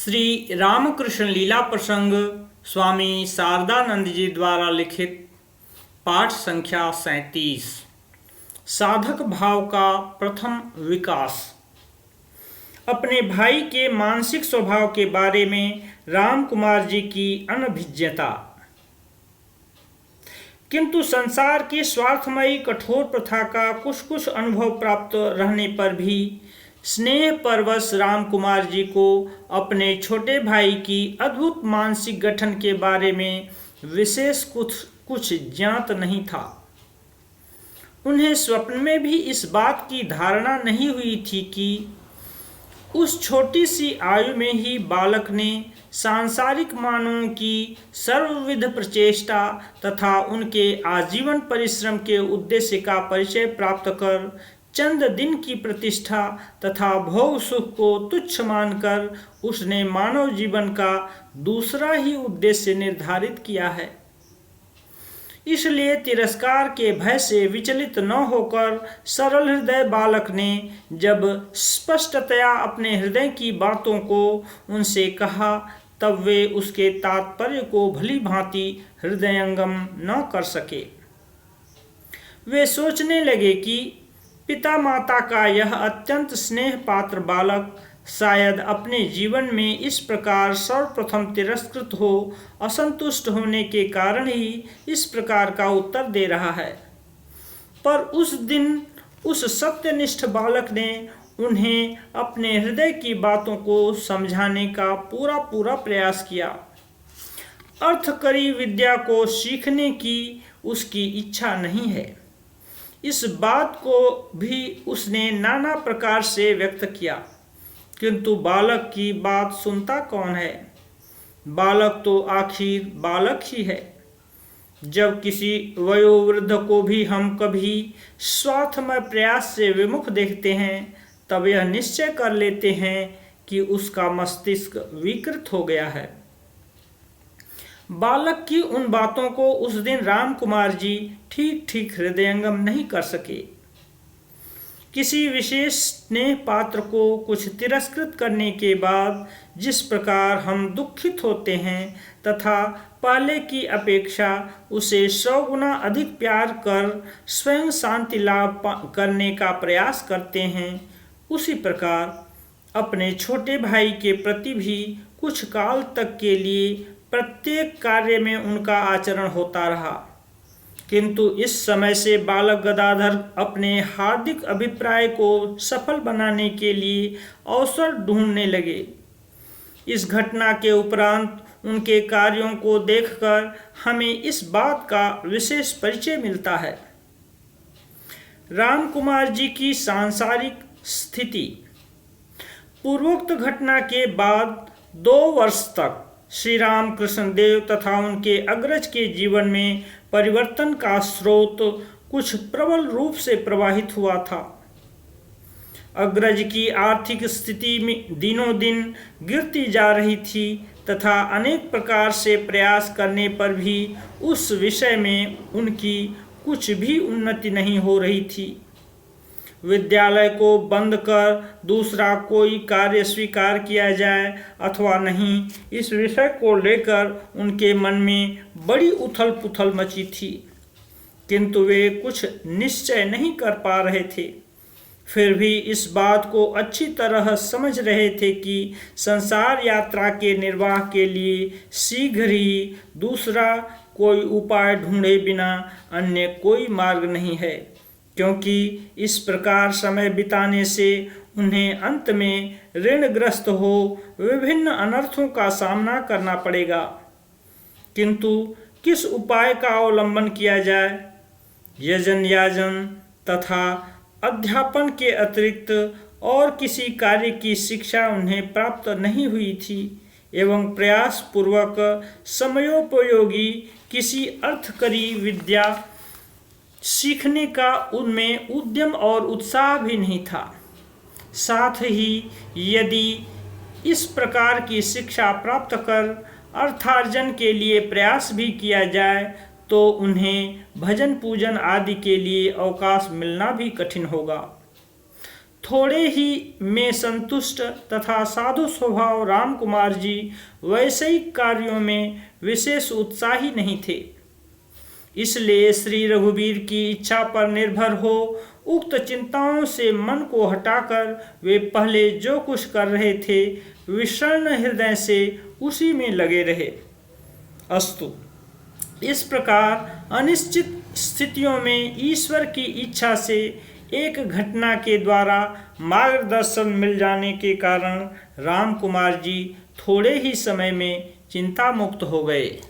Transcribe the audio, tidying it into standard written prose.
श्री रामकृष्ण लीला प्रसंग स्वामी शारदानंद जी द्वारा लिखित पाठ संख्या 37। साधक भाव का प्रथम विकास। अपने भाई के मानसिक स्वभाव के बारे में राम कुमार जी की अनभिज्ञता। किंतु संसार की स्वार्थमयी कठोर प्रथा का कुछ कुछ अनुभव प्राप्त रहने पर भी स्नेह परवश राम कुमार जी को अपने छोटे भाई की अद्भुत मानसिक गठन के बारे में विशेष कुछ ज्ञात नहीं था। उन्हें स्वप्न में भी इस बात की धारणा नहीं हुई थी कि उस छोटी सी आयु में ही बालक ने सांसारिक मानवों की सर्वविध प्रचेष्टा तथा उनके आजीवन परिश्रम के उद्देश्य का परिचय प्राप्त कर चंद दिन की प्रतिष्ठा तथा भोग सुख को तुच्छ मानकर उसने मानव जीवन का दूसरा ही उद्देश्य निर्धारित किया है। इसलिए तिरस्कार के भय से विचलित न होकर सरल हृदय बालक ने जब स्पष्टतया अपने हृदय की बातों को उनसे कहा, तब वे उसके तात्पर्य को भली भांति हृदयंगम न कर सके। वे सोचने लगे कि पिता माता का यह अत्यंत स्नेह पात्र बालक शायद अपने जीवन में इस प्रकार सर्वप्रथम तिरस्कृत हो असंतुष्ट होने के कारण ही इस प्रकार का उत्तर दे रहा है। पर उस दिन उस सत्यनिष्ठ बालक ने उन्हें अपने हृदय की बातों को समझाने का पूरा प्रयास किया। अर्थकरी विद्या को सीखने की उसकी इच्छा नहीं है, इस बात को भी उसने नाना प्रकार से व्यक्त किया, किंतु बालक की बात सुनता कौन है। बालक तो आखिर बालक ही है। जब किसी वयोवृद्ध को भी हम कभी स्वार्थमय प्रयास से विमुख देखते हैं, तब यह निश्चय कर लेते हैं कि उसका मस्तिष्क विकृत हो गया है। बालक की उन बातों को उस दिन राम कुमार जी ठीक हृदयंगम नहीं कर सके। किसी विशेष स्नेह पात्र को कुछ तिरस्कृत करने के बाद जिस प्रकार हम दुखित होते हैं तथा पहले की अपेक्षा उसे 100 गुना अधिक प्यार कर स्वयं शांति लाभ करने का प्रयास करते हैं, उसी प्रकार अपने छोटे भाई के प्रति भी कुछ काल तक के लिए प्रत्येक कार्य में उनका आचरण होता रहा। किंतु इस समय से बालक गदाधर अपने हार्दिक अभिप्राय को सफल बनाने के लिए अवसर ढूंढने लगे। इस घटना के उपरांत उनके कार्यों को देखकर हमें इस बात का विशेष परिचय मिलता है। राम कुमार जी की सांसारिक स्थिति। पूर्वोक्त घटना के बाद 2 वर्ष तक श्री राम कृष्ण देव तथा उनके अग्रज के जीवन में परिवर्तन का स्रोत कुछ प्रबल रूप से प्रवाहित हुआ था। अग्रज की आर्थिक स्थिति में दिनों दिन गिरती जा रही थी तथा अनेक प्रकार से प्रयास करने पर भी उस विषय में उनकी कुछ भी उन्नति नहीं हो रही थी। विद्यालय को बंद कर दूसरा कोई कार्य स्वीकार किया जाए अथवा नहीं, इस विषय को लेकर उनके मन में बड़ी उथल पुथल मची थी, किंतु वे कुछ निश्चय नहीं कर पा रहे थे। फिर भी इस बात को अच्छी तरह समझ रहे थे कि संसार यात्रा के निर्वाह के लिए शीघ्र ही दूसरा कोई उपाय ढूंढे बिना अन्य कोई मार्ग नहीं है, क्योंकि इस प्रकार समय बिताने से उन्हें अंत में ऋणग्रस्त हो विभिन्न अनर्थों का सामना करना पड़ेगा। किंतु किस उपाय का अवलंबन किया जाए? यजन याजन तथा अध्यापन के अतिरिक्त और किसी कार्य की शिक्षा उन्हें प्राप्त नहीं हुई थी एवं प्रयास पूर्वक समयोपयोगी किसी अर्थकरी विद्या सीखने का उनमें उद्यम और उत्साह भी नहीं था। साथ ही यदि इस प्रकार की शिक्षा प्राप्त कर अर्थार्जन के लिए प्रयास भी किया जाए तो उन्हें भजन पूजन आदि के लिए अवकाश मिलना भी कठिन होगा। थोड़े ही में संतुष्ट तथा साधु स्वभाव रामकुमार जी वैषयिक कार्यों में विशेष उत्साही नहीं थे। इसलिए श्री रघुवीर की इच्छा पर निर्भर हो उक्त चिंताओं से मन को हटाकर वे पहले जो कुछ कर रहे थे विषण्ण हृदय से उसी में लगे रहे। अस्तु। इस प्रकार अनिश्चित स्थितियों में ईश्वर की इच्छा से एक घटना के द्वारा मार्गदर्शन मिल जाने के कारण रामकुमार जी थोड़े ही समय में चिंता मुक्त हो गए।